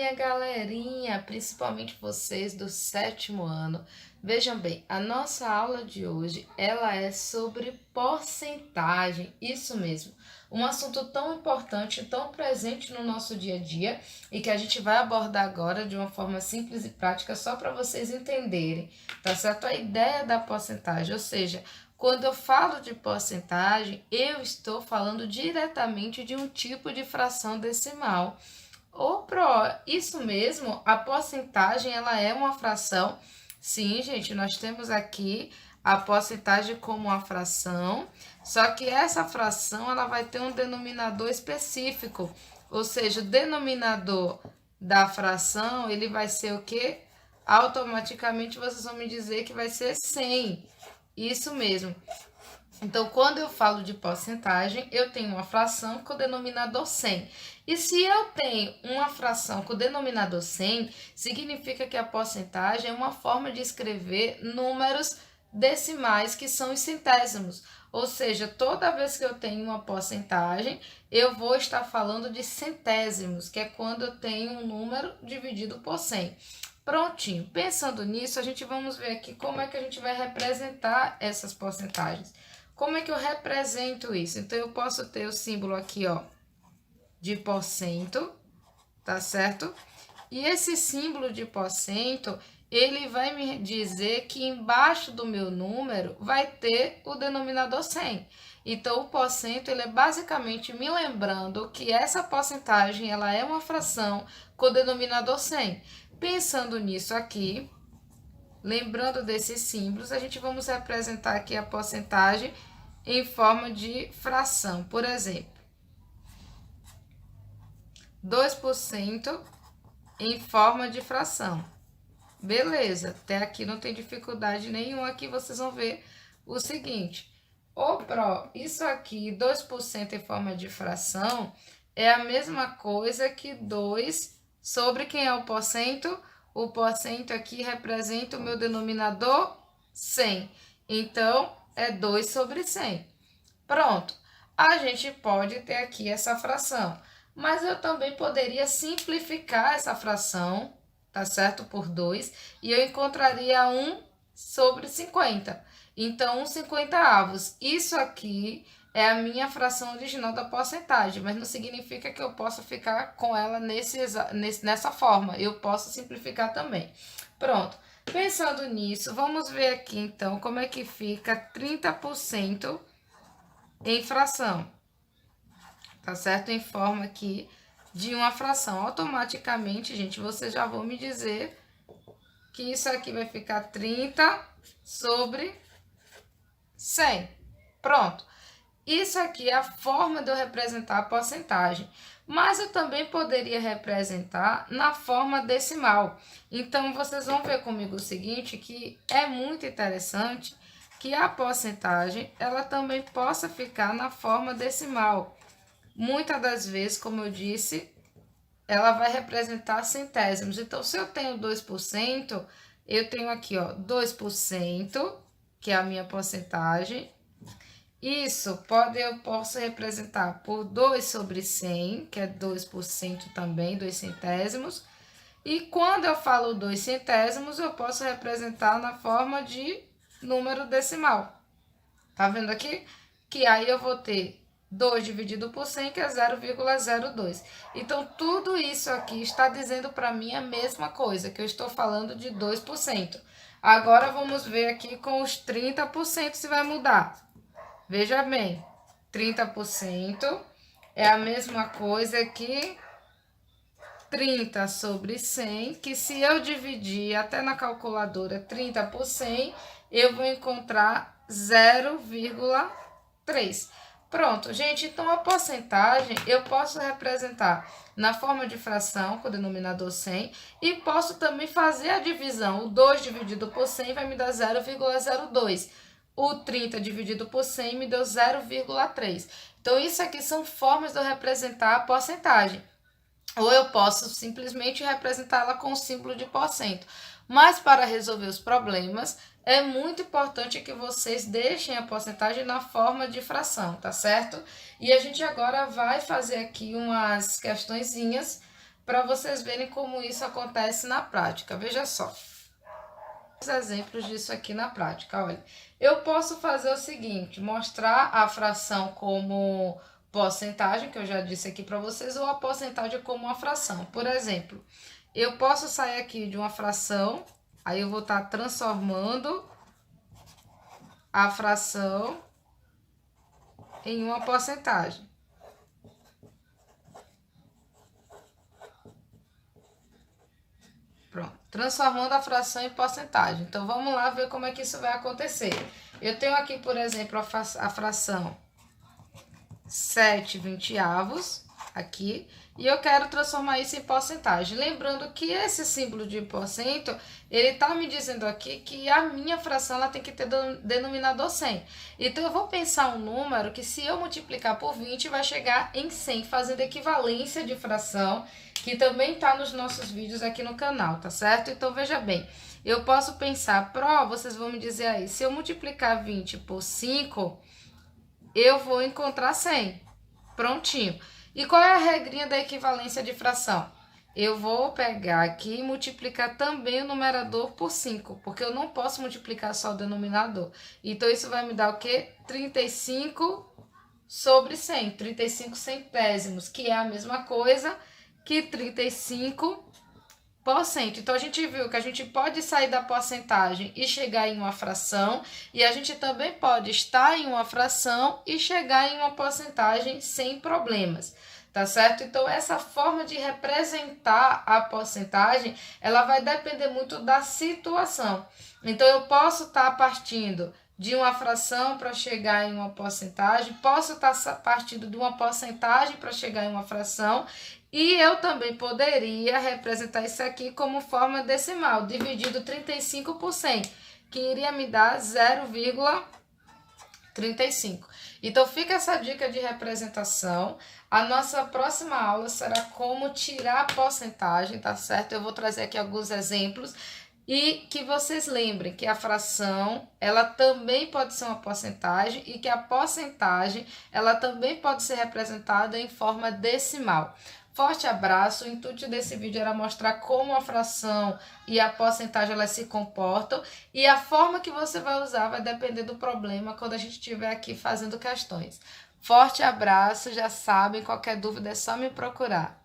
minha galerinha, principalmente vocês do sétimo ano. Vejam bem, a nossa aula de hoje, ela é sobre porcentagem, isso mesmo. Um assunto tão importante, tão presente no nosso dia a dia e que a gente vai abordar agora de uma forma simples e prática só para vocês entenderem, tá certo? A ideia da porcentagem, ou seja, quando eu falo de porcentagem, eu estou falando diretamente de um tipo de fração decimal. Ô, isso mesmo, a porcentagem ela é uma fração. Sim, gente, nós temos aqui a porcentagem como uma fração, só que essa fração ela vai ter um denominador específico, ou seja, o denominador da fração, ele vai ser o quê? Automaticamente vocês vão me dizer que vai ser 100. Isso mesmo. Então, quando eu falo de porcentagem, eu tenho uma fração com o denominador 100. E se eu tenho uma fração com o denominador 100, significa que a porcentagem é uma forma de escrever números decimais, que são os centésimos. Ou seja, toda vez que eu tenho uma porcentagem, eu vou estar falando de centésimos, que é quando eu tenho um número dividido por 100. Prontinho. Pensando nisso, a gente vamos ver aqui como é que a gente vai representar essas porcentagens. Como é que eu represento isso? Então, eu posso ter o símbolo aqui, ó, de porcento, tá certo? E esse símbolo de porcento, ele vai me dizer que embaixo do meu número vai ter o denominador 100. Então, o porcento, ele é basicamente me lembrando que essa porcentagem, ela é uma fração com o denominador 100. Pensando nisso aqui, lembrando desses símbolos, a gente vamos representar aqui a porcentagem em forma de fração. Por exemplo, 2% em forma de fração. Beleza, até aqui não tem dificuldade nenhuma. Aqui vocês vão ver o seguinte. Isso aqui, 2% em forma de fração, é a mesma coisa que 2 sobre quem é o porcento? O porcento aqui representa o meu denominador 100. Então, é 2 sobre 100. Pronto. A gente pode ter aqui essa fração. Mas eu também poderia simplificar essa fração, tá certo? Por 2. E eu encontraria 1 sobre 50. Então, 1/50. Isso aqui é a minha fração original da porcentagem, mas não significa que eu possa ficar com ela nessa forma. Eu posso simplificar também. Pronto. Pensando nisso, vamos ver aqui, então, como é que fica 30% em fração. Tá certo? Em forma aqui de uma fração. Automaticamente, gente, vocês já vão me dizer que isso aqui vai ficar 30 sobre 100. Pronto. Isso aqui é a forma de eu representar a porcentagem. Mas eu também poderia representar na forma decimal. Então, vocês vão ver comigo o seguinte, que é muito interessante que a porcentagem, ela também possa ficar na forma decimal. Muitas das vezes, como eu disse, ela vai representar centésimos. Então, se eu tenho 2%, eu tenho aqui, ó, 2%, que é a minha porcentagem. Isso eu posso representar por 2 sobre 100, que é 2% também, 2 centésimos. E quando eu falo 2 centésimos, eu posso representar na forma de número decimal. Tá vendo aqui? Que aí eu vou ter 2 dividido por 100, que é 0,02. Então, tudo isso aqui está dizendo para mim a mesma coisa, que eu estou falando de 2%. Agora, vamos ver aqui com os 30% se vai mudar. Veja bem, 30% é a mesma coisa que 30 sobre 100, que se eu dividir até na calculadora 30 por 100, eu vou encontrar 0,3. Pronto, gente, então a porcentagem eu posso representar na forma de fração com o denominador 100 e posso também fazer a divisão. O 2 dividido por 100 vai me dar 0,02. O 30 dividido por 100 me deu 0,3. Então, isso aqui são formas de eu representar a porcentagem. Ou eu posso simplesmente representá-la com o símbolo de porcento. Mas para resolver os problemas, é muito importante que vocês deixem a porcentagem na forma de fração, tá certo? E a gente agora vai fazer aqui umas questõezinhas para vocês verem como isso acontece na prática. Veja só. Os exemplos disso aqui na prática, olha. Eu posso fazer o seguinte, mostrar a fração como porcentagem, que eu já disse aqui para vocês, ou a porcentagem como uma fração. Por exemplo, eu posso sair aqui de uma fração, aí eu vou estar transformando a fração em uma porcentagem. Pronto, transformando a fração em porcentagem. Então, vamos lá ver como é que isso vai acontecer. Eu tenho aqui, por exemplo, a fração 7/20, aqui, e eu quero transformar isso em porcentagem. Lembrando que esse símbolo de porcento, ele tá me dizendo aqui que a minha fração ela tem que ter denominador 100. Então, eu vou pensar um número que, se eu multiplicar por 20, vai chegar em 100, fazendo equivalência de fração, que também tá nos nossos vídeos aqui no canal, tá certo? Então, veja bem, eu posso pensar, vocês vão me dizer aí, se eu multiplicar 20 por 5, eu vou encontrar 100. Prontinho. E qual é a regrinha da equivalência de fração? Eu vou pegar aqui e multiplicar também o numerador por 5, porque eu não posso multiplicar só o denominador. Então, isso vai me dar o quê? 35 sobre 100, 35 centésimos, que é a mesma coisa que 35%. Então, a gente viu que a gente pode sair da porcentagem e chegar em uma fração, e a gente também pode estar em uma fração e chegar em uma porcentagem sem problemas, tá certo? Então, essa forma de representar a porcentagem, ela vai depender muito da situação. Então, eu posso estar partindo de uma fração para chegar em uma porcentagem, posso estar partindo de uma porcentagem para chegar em uma fração, e eu também poderia representar isso aqui como forma decimal, dividido 35 por 100, que iria me dar 0,35. Então, fica essa dica de representação. A nossa próxima aula será como tirar a porcentagem, tá certo? Eu vou trazer aqui alguns exemplos. E que vocês lembrem que a fração, ela também pode ser uma porcentagem, e que a porcentagem, ela também pode ser representada em forma decimal. Forte abraço, o intuito desse vídeo era mostrar como a fração e a porcentagem elas se comportam, e a forma que você vai usar vai depender do problema quando a gente estiver aqui fazendo questões. Forte abraço, já sabem, qualquer dúvida é só me procurar.